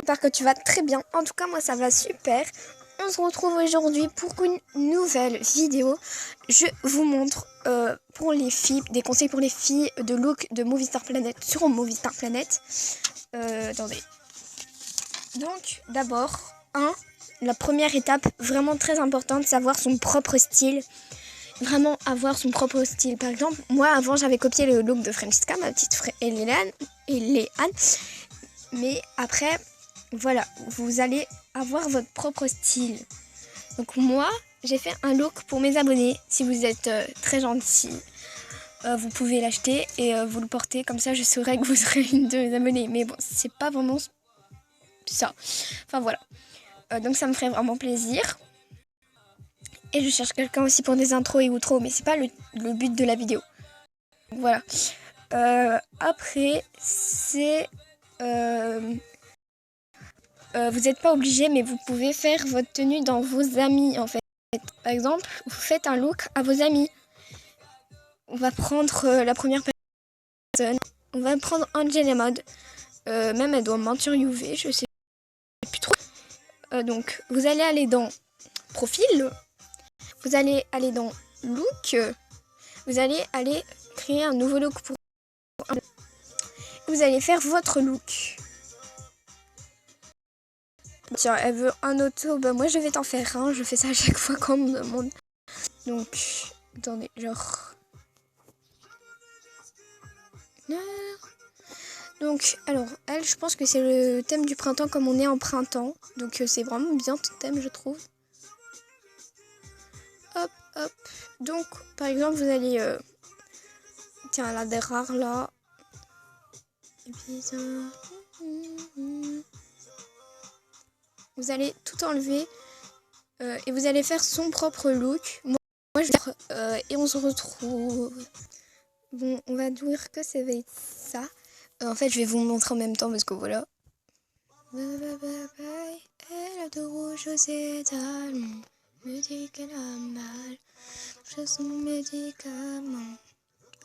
J'espère que tu vas très bien. En tout cas, moi, ça va super. On se retrouve aujourd'hui pour une nouvelle vidéo. Je vous montre pour les filles, des conseils pour les filles de look de Movistar Planet sur Movistar Planet. Attendez. Donc, d'abord, la première étape vraiment très importante, c'est avoir son propre style. Vraiment avoir son propre style. Par exemple, moi, avant, j'avais copié le look de Frenchska, ma petite frère Léane. Mais après, voilà, vous allez avoir votre propre style. Donc moi, j'ai fait un look pour mes abonnés. Si vous êtes très gentil, vous pouvez l'acheter et vous le porter. Comme ça, je saurai que vous serez une de mes abonnés. Mais bon, c'est pas vraiment ça. Enfin voilà. Donc ça me ferait vraiment plaisir. Et je cherche quelqu'un aussi pour des intros et outros. Mais c'est pas le but de la vidéo. Voilà. Après, c'est... vous n'êtes pas obligé, mais vous pouvez faire votre tenue dans vos amis, en fait. Par exemple, vous faites un look à vos amis. On va prendre la première personne. On va prendre Angela Mode. Même elle doit mentir UV, je sais plus trop. Donc, vous allez aller dans Profil. Vous allez aller dans Look. Vous allez aller créer un nouveau look pour... Vous allez faire votre look. Tiens, elle veut un auto, bah moi je vais t'en faire un, je fais ça à chaque fois quand on me demande. Donc, attendez, genre... Donc, alors, elle, je pense que c'est le thème du printemps comme on est en printemps. Donc, c'est vraiment bien ce thème, je trouve. Hop, hop. Donc, par exemple, vous allez... Tiens, elle a des rares là. Et puis ça... Vous allez tout enlever et vous allez faire son propre look. Moi je vais faire, et on se retrouve. Bon, on va dire que ça va être ça. En fait, je vais vous montrer en même temps parce que voilà. Elle a de rouge aux étalons. Me dit qu'elle a mal. Je son médicament.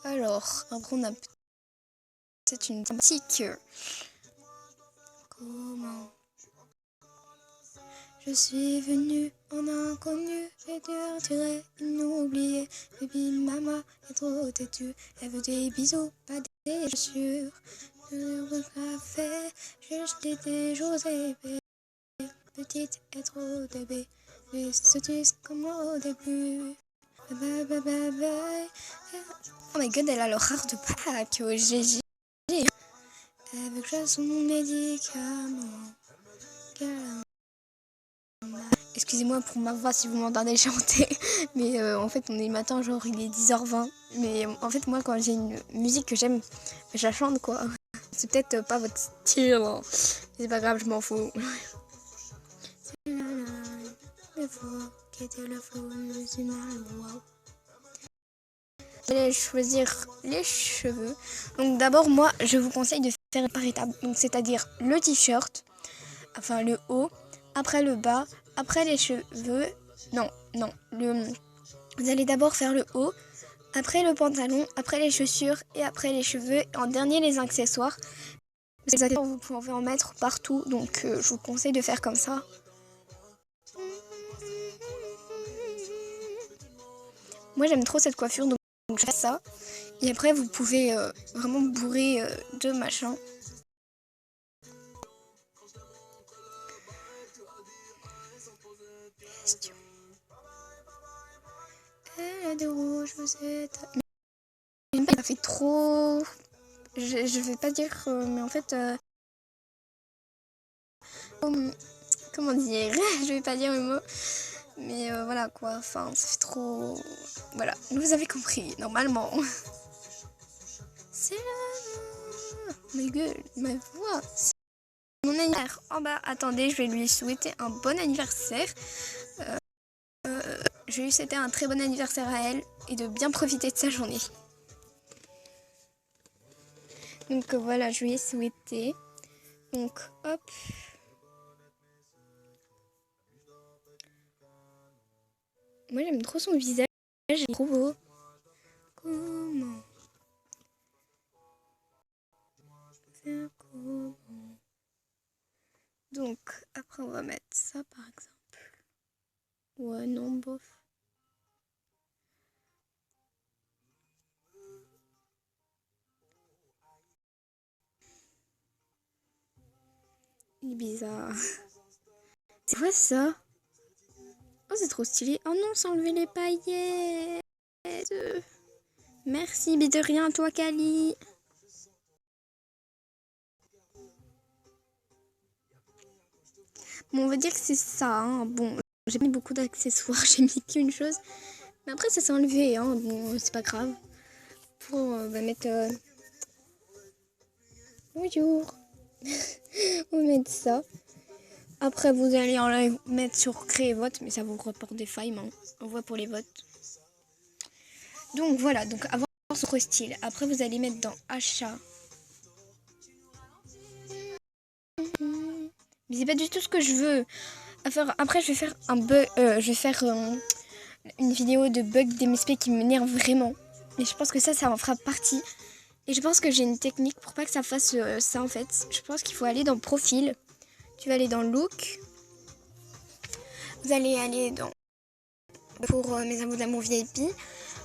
Alors, après on a peut-être une thématique. Comment? Je suis venue en inconnu, j'ai dû retirer inoublié. Baby mama est trop têtue, elle veut des bisous, pas des chaussures. Le café, juste des jours épais. Petite et trop bébé, les studies comme au début. Oh my god, elle a le rare de Pâques, GG. Elle veut que je sois mon médicament. Excusez-moi pour ma voix si vous m'entendez chanter, mais en fait on est le matin, genre il est 10h20. Mais en fait moi quand j'ai une musique que j'aime, je la chante quoi. C'est peut-être pas votre style, hein. C'est pas grave, je m'en fous. Vous allez choisir les cheveux. Donc d'abord moi je vous conseille de faire par étapes. Donc c'est-à-dire le t-shirt, enfin le haut, après le bas, après les cheveux. Non, vous allez d'abord faire le haut, après le pantalon, après les chaussures et après les cheveux. Et en dernier les accessoires. Les accessoires vous pouvez en mettre partout, donc je vous conseille de faire comme ça. Moi j'aime trop cette coiffure, donc je fais ça. Et après vous pouvez vraiment bourrer de machin. Elle a de rouge, vous êtes... Ça fait trop... Je vais pas dire... mais en fait... comment dire? Je vais pas dire le mot. Mais voilà quoi. Enfin, ça fait trop... Voilà. Vous avez compris, normalement. C'est là... Ma gueule, ma voix. C'est mon anniversaire. Oh bah, attendez, je vais lui souhaiter un bon anniversaire. Je vais lui souhaiter un très bon anniversaire à elle et de bien profiter de sa journée. Donc voilà, je lui ai souhaité. Donc hop. Moi j'aime trop son visage, il est trop beau. Comment faire comment? Donc après on va mettre ça par exemple. Ouais non bof. Il est bizarre. C'est quoi ça? Oh c'est trop stylé. Oh non, sans enlever les paillettes. Merci, mais de rien toi Kali. Bon, on va dire que c'est ça. Hein. Bon, j'ai mis beaucoup d'accessoires, j'ai mis qu'une chose. Mais après, ça s'est enlevé. Hein. Bon, c'est pas grave. Bon, on va mettre... Bonjour. On va mettre ça. Après, vous allez en mettre sur créer vote, mais ça vous rapporte des failles. Hein. On voit pour les votes. Donc voilà, donc avoir son style. Après, vous allez mettre dans achat. Mais c'est pas du tout ce que je veux. Après, je vais faire un bug. Je vais faire une vidéo de bug d'MSP qui m'énerve vraiment. Mais je pense que ça en fera partie. Et je pense que j'ai une technique pour pas que ça fasse ça en fait. Je pense qu'il faut aller dans profil. Tu vas aller dans look. Vous allez aller dans pour mes abonnés d'amour VIP.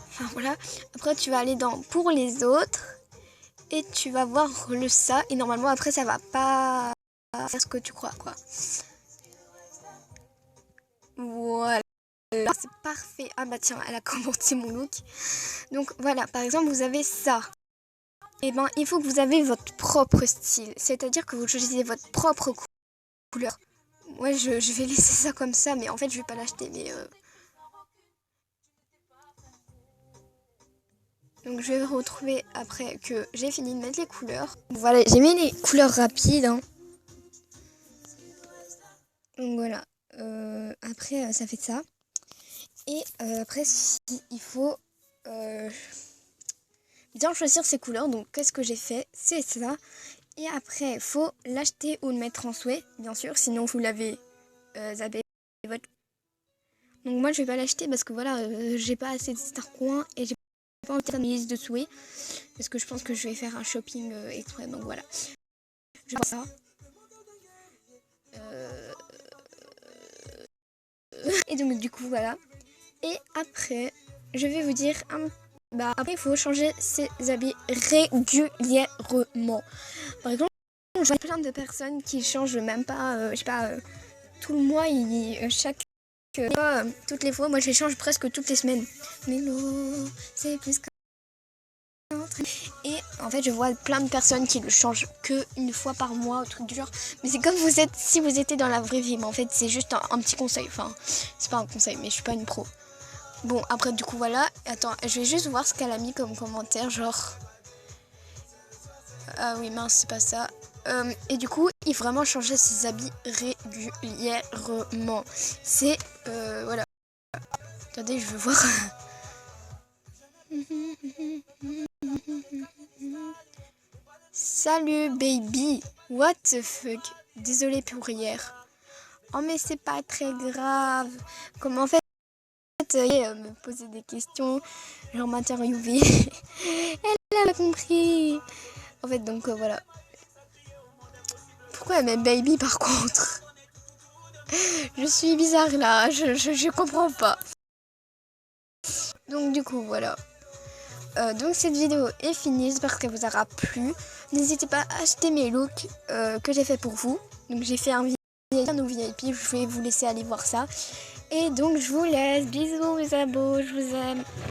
Enfin voilà. Après tu vas aller dans pour les autres. Et tu vas voir le ça. Et normalement après ça va pas faire ce que tu crois quoi. Voilà. C'est parfait. Ah bah tiens, elle a commenté mon look. Donc voilà, par exemple vous avez ça. Et ben il faut que vous avez votre propre style. C'est-à-dire que vous choisissez votre propre couleur. Ouais, je vais laisser ça comme ça, mais en fait je vais pas l'acheter. Mais donc je vais retrouver après que j'ai fini de mettre les couleurs. Voilà, j'ai mis les couleurs rapides. Hein. Donc voilà. Après ça fait ça. Et après il faut bien choisir ses couleurs. Donc qu'est-ce que j'ai fait? C'est ça. Et après il faut l'acheter ou le mettre en souhait, bien sûr. Sinon vous l'avez zappé votre. Donc moi je vais pas l'acheter parce que voilà, j'ai pas assez de Star Coin et j'ai pas envie de faire une liste de souhaits. Parce que je pense que je vais faire un shopping exprès. Donc voilà. Je vais faire ça. Et donc du coup voilà. Et après, je vais vous dire après il faut changer ses habits régulièrement. Par exemple, j'ai plein de personnes qui changent même pas, je sais pas, tout le mois, toutes les fois, moi je les change presque toutes les semaines. Mais non, c'est plus que... Et en fait, je vois plein de personnes qui le changent qu'une fois par mois, au truc du genre. Mais c'est comme si vous étiez dans la vraie vie. Mais en fait, c'est juste un petit conseil. Enfin, c'est pas un conseil, mais je suis pas une pro. Bon, après, du coup, voilà. Attends, je vais juste voir ce qu'elle a mis comme commentaire. Genre... Ah oui, mince, c'est pas ça. Et du coup, il faut vraiment changer ses habits régulièrement. C'est... voilà. Attendez, je veux voir... Salut baby, what the fuck, désolée pour hier. Oh mais c'est pas très grave. Comme en fait, me poser des questions, genre m'interviewer. Elle a compris. En fait donc voilà. Pourquoi elle met baby par contre? Je suis bizarre là, je comprends pas. Donc du coup voilà. Donc cette vidéo est finie, j'espère qu'elle vous aura plu. N'hésitez pas à acheter mes looks que j'ai fait pour vous. Donc j'ai fait un VIP, je vais vous laisser aller voir ça. Et donc je vous laisse, bisous mes abos, je vous aime.